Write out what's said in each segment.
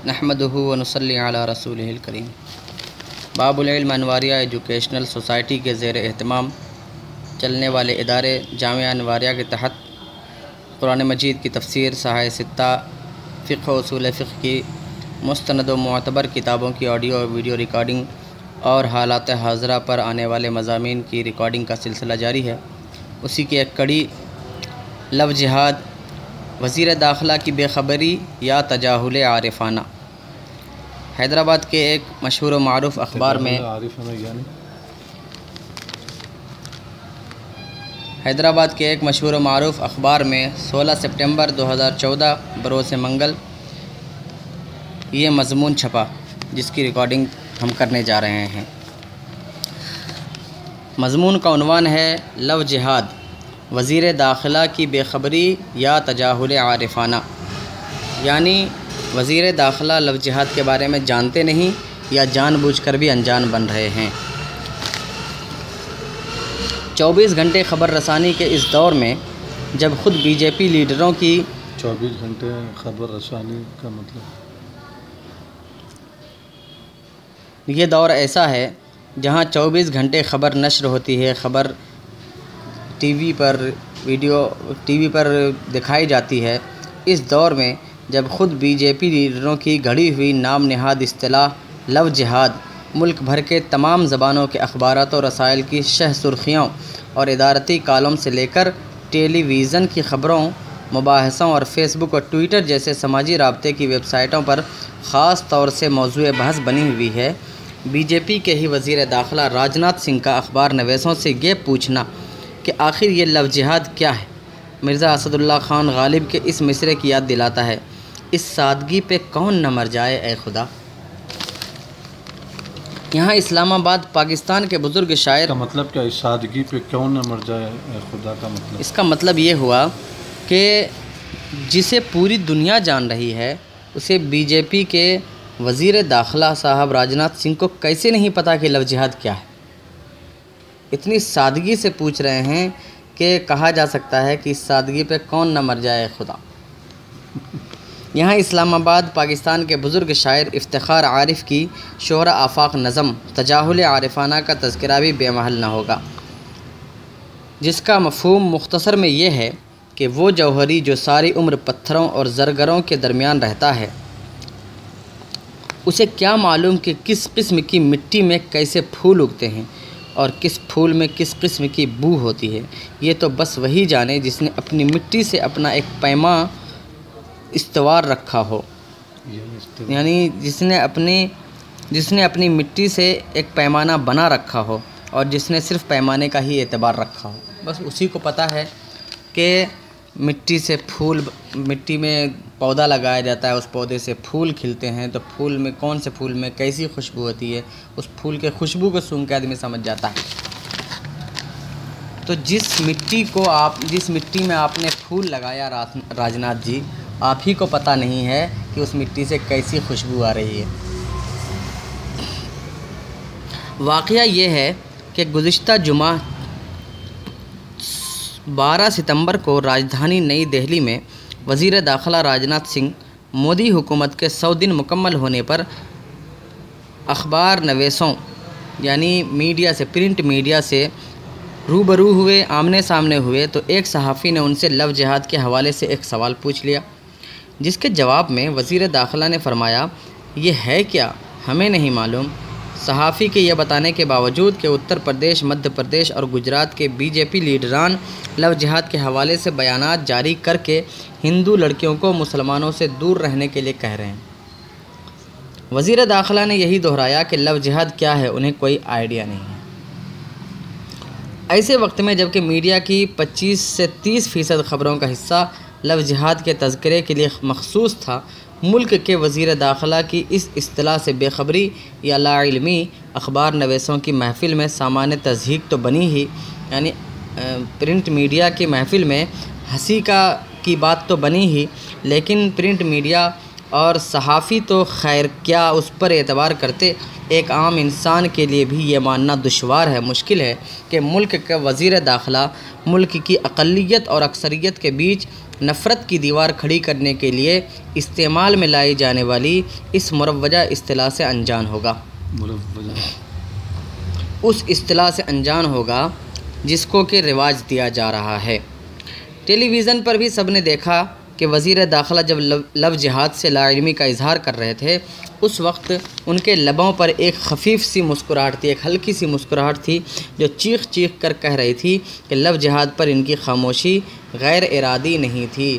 नहमदुहु व नुसल्ली अला रसूलिहिल करीम। बाबुल इल्म अनवारिया एजुकेशनल सोसाइटी के ज़ेर एहतमाम चलने वाले इदारे जामिया अनवारिया के तहत कुरान मजीद की तफसीर, सहाय सित्ता, फ़िक़्ह व उसूल फ़िक़्ह की मुस्तनद व मुअतबर किताबों की ऑडियो और वीडियो रिकॉर्डिंग और हालात हाज़रा पर आने वाले मज़ामीन की रिकॉर्डिंग का सिलसिला जारी है। उसी की एक कड़ी लव जिहाद, वज़ीर दाखिला की बेखबरी या तजाहुल आरिफाना। हैदराबाद के एक मशहूर व मारूफ़ अखबार में हैदराबाद के एक मशहूर व मारूफ़ अखबार में 16 सितंबर 2014 बरोज़ मंगल ये मज़मून छपा, जिसकी रिकॉर्डिंग हम करने जा रहे हैं। मज़मून का उन्वान है लव जिहाद, वज़ीर दाखिला की बेखबरी या तजाहुल आरिफाना। यानी वज़ीर दाखिला लव जिहाद के बारे में जानते नहीं या जानबूझकर भी अनजान बन रहे हैं। 24 घंटे ख़बर रसानी के इस दौर में जब ख़ुद बीजेपी लीडरों की 24 घंटे ख़बर रसानी का मतलब ये दौर ऐसा है जहां 24 घंटे ख़बर नश्र होती है, ख़बर टीवी पर दिखाई जाती है। इस दौर में जब ख़ुद बीजेपी लीडरों की घड़ी हुई नाम नहाद इस्तिलाह लव जिहाद मुल्क भर के तमाम ज़बानों के अखबारात और रसायल की शह सुर्खियों और इदारती कालम से लेकर टेलीविज़न की ख़बरों, मुबाहसों और फेसबुक और ट्विटर जैसे समाजी राब्ते की वेबसाइटों पर ख़ास तौर से मौज़ूए बहस बनी हुई है, बीजेपी के ही वज़ीर दाखिला राजनाथ सिंह का अखबार नवीसों से ये पूछना कि आखिर ये लव जिहाद क्या है, मिर्ज़ा असदुल्ला ख़ान गालिब के इस मिसरे की याद दिलाता है। इस सादगी पे कौन न मर जाए ए खुदा। यहाँ इस्लामाबाद पाकिस्तान के बुज़ुर्ग शायर का मतलब क्या, इस सादगी पे कौन न मर जाए ए खुदा का मतलब? इसका मतलब ये हुआ कि जिसे पूरी दुनिया जान रही है उसे बीजेपी के वज़ीर दाखिला साहब राजनाथ सिंह को कैसे नहीं पता कि लव जिहाद क्या है। इतनी सादगी से पूछ रहे हैं कि कहा जा सकता है कि इस सादगी पे कौन न मर जाए खुदा। यहाँ इस्लामाबाद पाकिस्तान के बुज़ुर्ग शायर इफ्तिखार आरिफ की शोहरा आफाक नज़म तजाहुल आरिफाना का तज़किरा भी बेमहल न होगा, जिसका मफ़हूम मुख्तसर में ये है कि वो जौहरी जो सारी उम्र पत्थरों और ज़रगरों के दरमियान रहता है, उसे क्या मालूम कि किस किस्म की मिट्टी में कैसे फूल उगते हैं और किस फूल में किस किस्म की बू होती है। ये तो बस वही जाने जिसने अपनी मिट्टी से अपना एक पैमा इस्तवार रखा हो, यानी जिसने अपनी मिट्टी से एक पैमाना बना रखा हो और जिसने सिर्फ़ पैमाने का ही एतबार रखा हो, बस उसी को पता है कि मिट्टी में पौधा लगाया जाता है, उस पौधे से फूल खिलते हैं, तो फूल में कौन से फूल में कैसी खुशबू होती है, उस फूल के खुशबू को सूंघ के आदमी समझ जाता है। तो जिस मिट्टी में आपने फूल लगाया राजनाथ जी, आप ही को पता नहीं है कि उस मिट्टी से कैसी खुशबू आ रही है। वाक़या ये है कि गुज़िश्ता जुमा 12 सितंबर को राजधानी नई दिल्ली में वज़ीर दाखिला राजनाथ सिंह मोदी हुकूमत के 100 दिन मुकम्मल होने पर अखबार नवीसों यानी मीडिया से, प्रिंट मीडिया से रूबरू हुए, आमने सामने हुए, तो एक सहाफ़ी ने उनसे लव जिहाद के हवाले से एक सवाल पूछ लिया, जिसके जवाब में वज़ीर दाखिला ने फरमाया, ये है क्या, हमें नहीं मालूम। सहाफ़ी के यह बताने के बावजूद कि उत्तर प्रदेश, मध्य प्रदेश और गुजरात के बीजेपी लीडरान लव जिहाद के हवाले से बयानात जारी करके हिंदू लड़कियों को मुसलमानों से दूर रहने के लिए कह रहे हैं। वज़ीर दाखिला ने यही दोहराया कि लव जिहाद क्या है उन्हें कोई आइडिया नहीं है। ऐसे वक्त में जबकि मीडिया की 25 से 30% ख़बरों का हिस्सा लव जिहाद के तज़किरे के लिए मखसूस था, मुल्क के वज़ीर दाखिला की इस इस्तिलाह से बेखबरी या लाइल्मी अखबार नवीसों की महफ़िल में सामान्य तज़हीक तो बनी ही, यानी प्रिंट मीडिया की महफ़िल में हंसी की बात तो बनी ही, लेकिन प्रिंट मीडिया और सहाफ़ी तो खैर क्या उस पर एतबार करते। एक आम इंसान के लिए भी ये मानना दुश्वार है, मुश्किल है कि मुल्क का वज़ीर दाखिला मुल्क की अक़लियत और अक्सरियत के बीच नफ़रत की दीवार खड़ी करने के लिए इस्तेमाल में लाई जाने वाली इस मुरव्वजा इस्तिलाह से अनजान होगा। उस इस्तिलाह से अनजान होगा जिसको कि रिवाज दिया जा रहा है। टेलीविज़न पर भी सब ने देखा कि वज़ीर दाखिला जब लव जिहाद से लाइल्मी का इजहार कर रहे थे, उस वक्त उनके लबों पर एक खफीफ सी मुस्कुराहट थी, एक हल्की सी मुस्कुराहट थी जो चीख चीख कर कह रही थी कि लव जिहाद पर इनकी खामोशी गैर इरादी नहीं थी,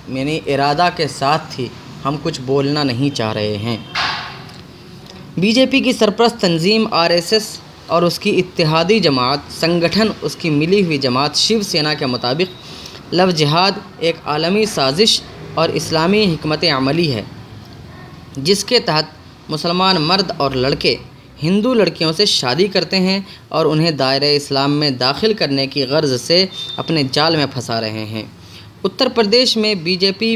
यानी इरादा के साथ थी, हम कुछ बोलना नहीं चाह रहे हैं। बीजेपी की सरपरस्त तंजीम RSS और उसकी इत्तेहादी जमात संगठन, उसकी मिली हुई जमात शिवसेना के मुताबिक लव जिहाद एक आलमी साजिश और इस्लामी हिकमत अमली है जिसके तहत मुसलमान मर्द और लड़के हिंदू लड़कियों से शादी करते हैं और उन्हें दायरे इस्लाम में दाखिल करने की गर्ज से अपने जाल में फंसा रहे हैं। उत्तर प्रदेश में बीजेपी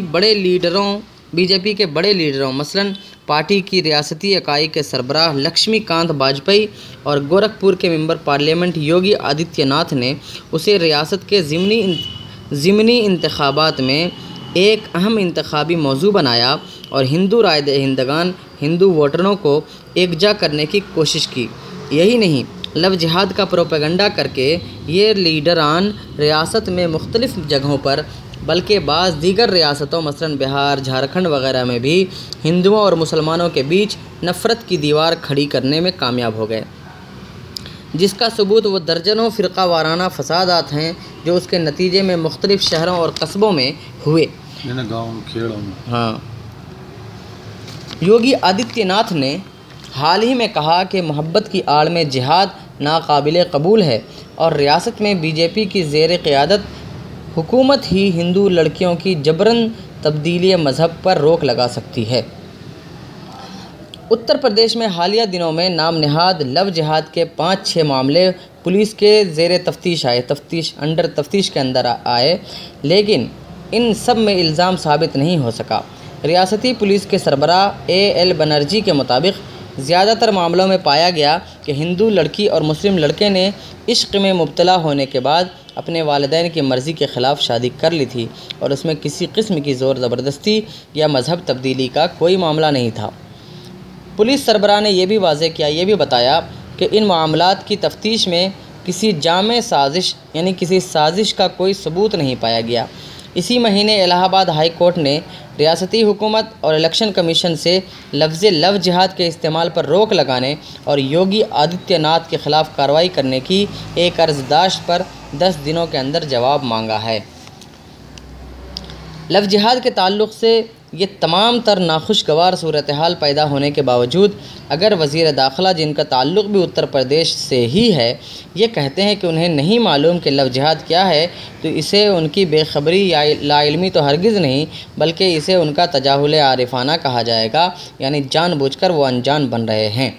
के बड़े लीडरों मसलन पार्टी की रियासती इकाई के सरबराह लक्ष्मीकांत वाजपेयी और गोरखपुर के मेंबर पार्लियामेंट योगी आदित्यनाथ ने उसे रियासत के ज़िमनी इंतखाबात में एक अहम इंतखाबी मौजू बनाया और हिंदू राय दहिंदगान हिंदू वोटरों को एकजा करने की कोशिश की। यही नहीं, लव जिहाद का प्रोपेगेंडा करके ये लीडरान रियासत में मुख्तलिफ जगहों पर बल्कि बाज़ दीगर रियासतों मसलन बिहार, झारखंड वगैरह में भी हिंदुओं और मुसलमानों के बीच नफ़रत की दीवार खड़ी करने में कामयाब हो गए, जिसका सबूत वो दर्जनों फ़िरका वाराना फसादात हैं जो उसके नतीजे में मुख्तलिफ शहरों और कस्बों में हुए। गाँव खेड़ों में। हाँ, योगी आदित्यनाथ ने हाल ही में कहा कि मोहब्बत की आड़ में जिहाद नाकाबिले कबूल है और रियासत में बीजेपी की ज़ेर क़यादत हुकूमत ही हिंदू लड़कियों की जबरन तब्दीली मज़हब पर रोक लगा सकती है। उत्तर प्रदेश में हालिया दिनों में नाम निहाद लव जिहाद के 5-6 मामले पुलिस के ज़ेर तफ्तीश के अंदर आए, लेकिन इन सब में इल्ज़ाम साबित नहीं हो सका। रियासती पुलिस के सरबराह AL बनर्जी के मुताबिक ज़्यादातर मामलों में पाया गया कि हिंदू लड़की और मुस्लिम लड़के ने इश्क में मुब्तला होने के बाद अपने वालिदैन की मर्ज़ी के ख़िलाफ़ शादी कर ली थी और उसमें किसी किस्म की ज़ोर ज़बरदस्ती या मज़हब तब्दीली का कोई मामला नहीं था। पुलिस सरबराह ने यह भी बताया कि इन मामलात की तफ्तीश में किसी जामे साजिश यानी किसी साजिश का कोई सबूत नहीं पाया गया। इसी महीने इलाहाबाद हाई कोर्ट ने रियासती हुकूमत और इलेक्शन कमीशन से लफ्ज़ लव जिहाद के इस्तेमाल पर रोक लगाने और योगी आदित्यनाथ के ख़िलाफ़ कार्रवाई करने की एक अर्ज़दाश्त पर 10 दिनों के अंदर जवाब मांगा है। लव जिहाद के ताल्लुक़ से ये तमाम तर नाखुशगवार सूरत हाल पैदा होने के बावजूद अगर वज़ीर दाखिला, जिनका ताल्लुक़ भी उत्तर प्रदेश से ही है, ये कहते हैं कि उन्हें नहीं मालूम कि लव जिहाद क्या है, तो इसे उनकी बेखबरी या लाइल्मी तो हरगिज़ नहीं, बल्कि इसे उनका तजाहुल आरिफाना कहा जाएगा, यानी जानबूझकर वो अनजान बन रहे हैं।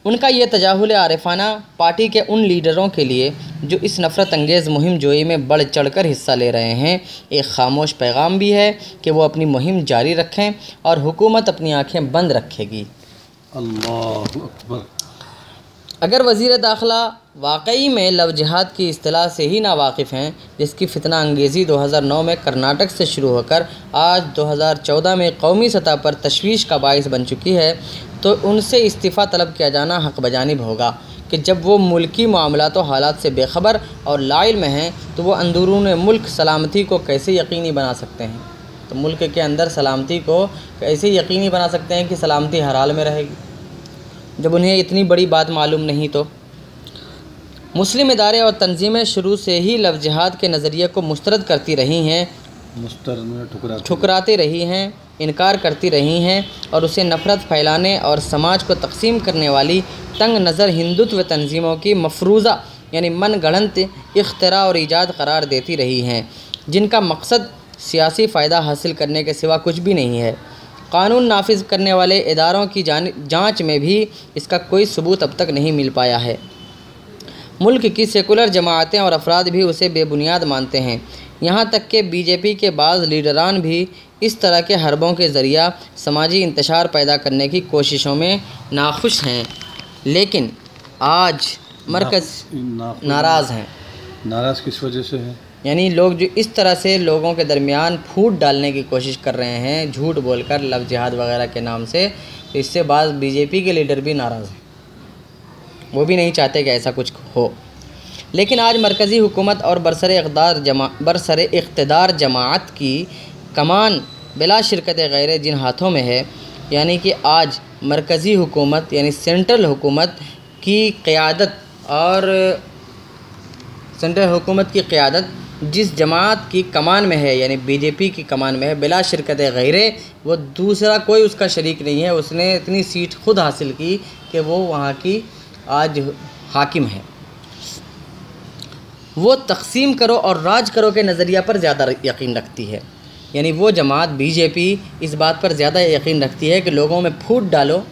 उनका ये तजाहुल आरिफाना पार्टी के उन लीडरों के लिए जो इस नफ़रत अंगेज़ मुहिम जोई में बढ़ चढ़कर हिस्सा ले रहे हैं एक खामोश पैगाम भी है कि वो अपनी मुहिम जारी रखें और हुकूमत अपनी आँखें बंद रखेगी। अल्लाहु अकबर। अगर वज़ीर दाखिला वाकई में लव जिहाद की इस्तिलाह से ही नावाकिफ़ हैं, जिसकी फितना अंगेज़ी 2009 में कर्नाटक से शुरू होकर आज 2014 में कौमी सतह पर तशवीश का बाइस बन चुकी है, तो उनसे इस्तीफ़ा तलब किया जाना हक़ बजानिब होगा कि जब वो मुल्की मामलात और हालात से बेखबर और लाइल में हैं, तो वो अंदरून मुल्क सलामती को कैसे यकीनी बना सकते हैं। तो मुल्क के अंदर सलामती को कैसे यकीनी बना सकते हैं कि सलामती हर हाल में रहेगी, जब उन्हें इतनी बड़ी बात मालूम नहीं। तो मुस्लिम इदारे और तंजीमें शुरू से ही लव जिहाद के नज़रिए को मुस्तरद करती रही हैं, ठुकराती रही हैं, इनकार करती रही हैं और उसे नफ़रत फैलाने और समाज को तकसीम करने वाली तंग नज़र हिंदुत्व तंजीमों की मफरूज़ा यानी मन गढ़ंत इख्तरा और ईजाद करार देती रही हैं, जिनका मकसद सियासी फ़ायदा हासिल करने के सिवा कुछ भी नहीं है। कानून नाफिज करने वाले इदारों की जांच में भी इसका कोई सबूत अब तक नहीं मिल पाया है। मुल्क की सेकुलर जमातें और अफराद भी उसे बेबुनियाद मानते हैं। यहाँ तक कि बीजेपी के बाज़ लीडरान भी इस तरह के हरबों के ज़रिया समाजी इंतशार पैदा करने की कोशिशों में नाखुश हैं, लेकिन आज मरकज़ नाराज़ हैं। नाराज़ किस वजह से है? यानी लोग जो इस तरह से लोगों के दरमियान फूट डालने की कोशिश कर रहे हैं झूठ बोलकर लव जिहाद वगैरह के नाम से, तो इससे बाद बीजेपी के लीडर भी नाराज़ हैं, वो भी नहीं चाहते कि ऐसा कुछ हो। लेकिन आज मरकज़ी हुकूमत और बरसर इक़्तिदार जमात की कमान बिला शिरकत गैर जिन हाथों में है, यानी कि आज मरकज़ी हुकूमत यानी सेंट्रल हुकूमत की क़यादत और सेंट्रल हुकूमत की क़यादत जिस जमात की कमान में है यानी बीजेपी की कमान में है बिला शिरकत गैरे, वो दूसरा कोई उसका शरीक नहीं है। उसने इतनी सीट खुद हासिल की कि वो वहाँ की आज हाकिम है। वो तक़सीम करो और राज करो के नज़रिया पर ज़्यादा यकीन रखती है, यानी वो जमात बीजेपी इस बात पर ज़्यादा यकीन रखती है कि लोगों में फूट डालो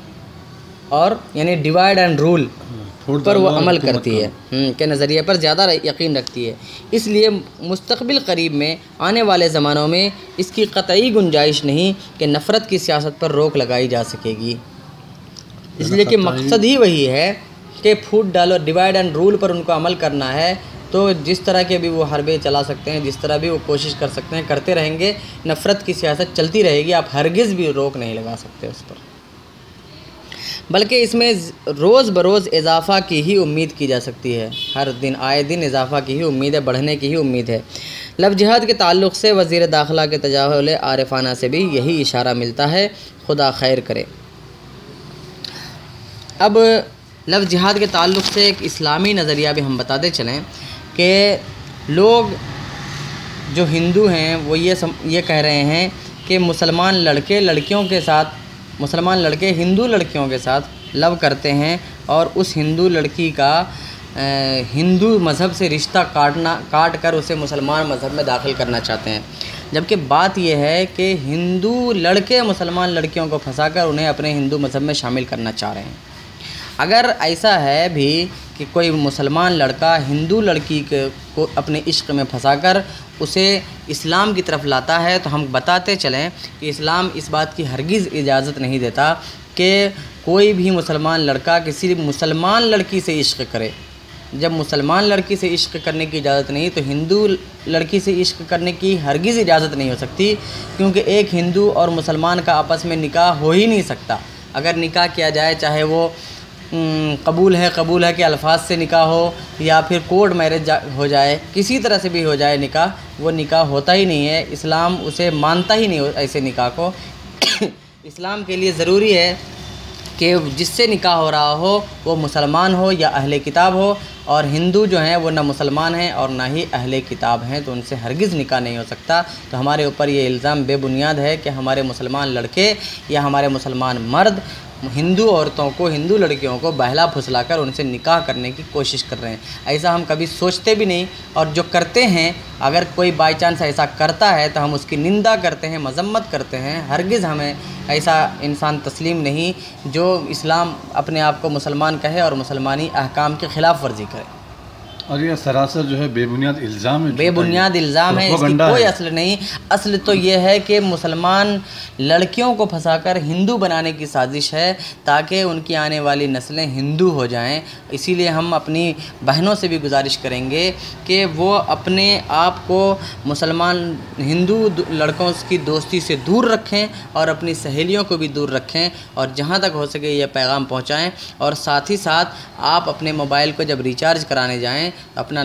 और यानी डिवाइड एंड रूल पर वो अमल करती है के नज़रिए पर ज़्यादा यकीन रखती है। इसलिए मुस्तक़बिल करीब में आने वाले ज़मानों में इसकी क़तई गुंजाइश नहीं कि नफ़रत की सियासत पर रोक लगाई जा सकेगी, इसलिए कि मकसद ही वही है कि फूट डालो, डिवाइड एंड रूल पर उनको अमल करना है। तो जिस तरह के भी वो हरबे चला सकते हैं, जिस तरह भी वो कोशिश कर सकते हैं, करते रहेंगे। नफ़रत की सियासत चलती रहेगी, आप हरगिज़ भी रोक नहीं लगा सकते उस पर, बल्कि इसमें रोज़ बरोज़ इजाफ़ा की ही उम्मीद की जा सकती है। हर दिन आए दिन इजाफ़ा की ही उम्मीद है, बढ़ने की ही उम्मीद है। लव जिहाद के ताल्लुक़ से वज़ीर दाखिला के तजाहुल आरिफाना से भी यही इशारा मिलता है, खुदा खैर करे। अब लव जिहाद के ताल्लुक़ से एक इस्लामी नज़रिया भी हम बताते चलें कि लोग जो हिंदू हैं वो ये कह रहे हैं कि मुसलमान लड़के हिंदू लड़कियों के साथ लव करते हैं और उस हिंदू लड़की का हिंदू मज़हब से रिश्ता काट कर उसे मुसलमान मज़हब में दाखिल करना चाहते हैं। जबकि बात यह है कि हिंदू लड़के मुसलमान लड़कियों को फंसाकर उन्हें अपने हिंदू मज़हब में शामिल करना चाह रहे हैं। अगर ऐसा है भी कि कोई मुसलमान लड़का हिंदू लड़की को अपने इश्क़ में फंसाकर उसे इस्लाम की तरफ लाता है, तो हम बताते चलें कि इस्लाम इस बात की हरगिज़ इजाज़त नहीं देता कि कोई भी मुसलमान लड़का किसी मुसलमान लड़की से इश्क़ करे। जब मुसलमान लड़की से इश्क़ करने की इजाज़त नहीं, तो हिंदू लड़की से इश्क़ करने की हरगिज़ इजाज़त नहीं हो सकती, क्योंकि एक हिंदू और मुसलमान का आपस में निकाह हो ही नहीं सकता। अगर निकाह किया जाए, चाहे वो कबूल है कि अल्फाज से निकाह हो या फिर कोर्ट मैरिज हो जाए, किसी तरह से भी हो जाए निकाह, वो निकाह होता ही नहीं है। इस्लाम उसे मानता ही नहीं ऐसे निकाह को। इस्लाम के लिए ज़रूरी है कि जिससे निकाह हो रहा हो वो मुसलमान हो या अहले किताब हो, और हिंदू जो हैं वो ना मुसलमान हैं और ना ही अहले किताब हैं, तो उनसे हरगिज़ निकाह नहीं हो सकता। तो हमारे ऊपर ये इल्ज़ाम बेबुनियाद है कि हमारे मुसलमान लड़के या हमारे मुसलमान मर्द हिंदू औरतों को, हिंदू लड़कियों को बहला फुसलाकर उनसे निकाह करने की कोशिश कर रहे हैं। ऐसा हम कभी सोचते भी नहीं, और जो करते हैं, अगर कोई बाई चांस ऐसा करता है तो हम उसकी निंदा करते हैं, मजम्मत करते हैं। हरगिज़ हमें ऐसा इंसान तस्लीम नहीं जो इस्लाम अपने आप को मुसलमान कहे और मुसलमानी अहकाम की ख़िलाफ़ वर्जी करे। और ये सरासर जो है बेबुनियाद इल्ज़ाम है, बेबुनियाद इल्ज़ाम है, इसकी कोई असल नहीं। असल तो ये है कि मुसलमान लड़कियों को फंसाकर हिंदू बनाने की साजिश है ताकि उनकी आने वाली नस्लें हिंदू हो जाएं। इसीलिए हम अपनी बहनों से भी गुजारिश करेंगे कि वो अपने आप को मुसलमान हिंदू लड़कों की दोस्ती से दूर रखें और अपनी सहेलियों को भी दूर रखें, और जहाँ तक हो सके ये पैगाम पहुँचाएँ। और साथ ही साथ आप अपने मोबाइल को जब रिचार्ज कराने जाएँ, अपना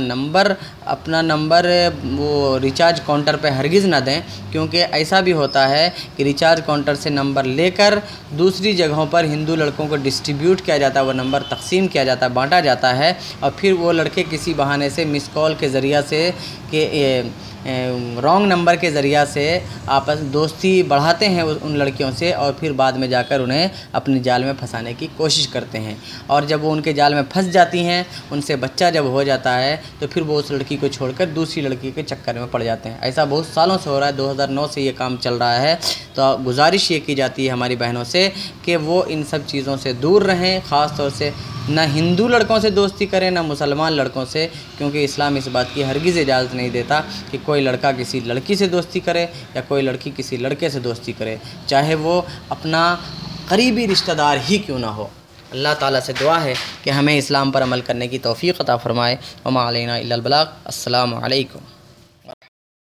नंबर वो रिचार्ज काउंटर पे हरगिज़ ना दें, क्योंकि ऐसा भी होता है कि रिचार्ज काउंटर से नंबर लेकर दूसरी जगहों पर हिंदू लड़कों को डिस्ट्रीब्यूट किया जाता है, वो नंबर तकसीम किया जाता है, बांटा जाता है, और फिर वो लड़के किसी बहाने से मिस कॉल के ज़रिया से रॉन्ग नंबर के ज़रिया से आपस दोस्ती बढ़ाते हैं उन लड़कियों से, और फिर बाद में जाकर उन्हें अपने जाल में फंसाने की कोशिश करते हैं। और जब वो उनके जाल में फंस जाती हैं, उनसे बच्चा जब हो जाता है, तो फिर वो उस लड़की को छोड़कर दूसरी लड़की के चक्कर में पड़ जाते हैं। ऐसा बहुत सालों से हो रहा है, 2009 से ये काम चल रहा है। तो गुजारिश ये की जाती है हमारी बहनों से कि वो इन सब चीज़ों से दूर रहें, ख़ास तौर से ना हिंदू लड़कों से दोस्ती करें, ना मुसलमान लड़कों से, क्योंकि इस्लाम इस बात की हरगिज़ इजाज़त नहीं देता कि कोई लड़का किसी लड़की से दोस्ती करे या कोई लड़की किसी लड़के से दोस्ती करे, चाहे वो अपना करीबी रिश्तेदार ही क्यों ना हो। अल्लाह ताला से दुआ है कि हमें इस्लाम पर अमल करने की तौफ़ीक़ अता फ़रमाए। वमा अलैना इल्लल बलाग। अस्सलामु अलैकुम।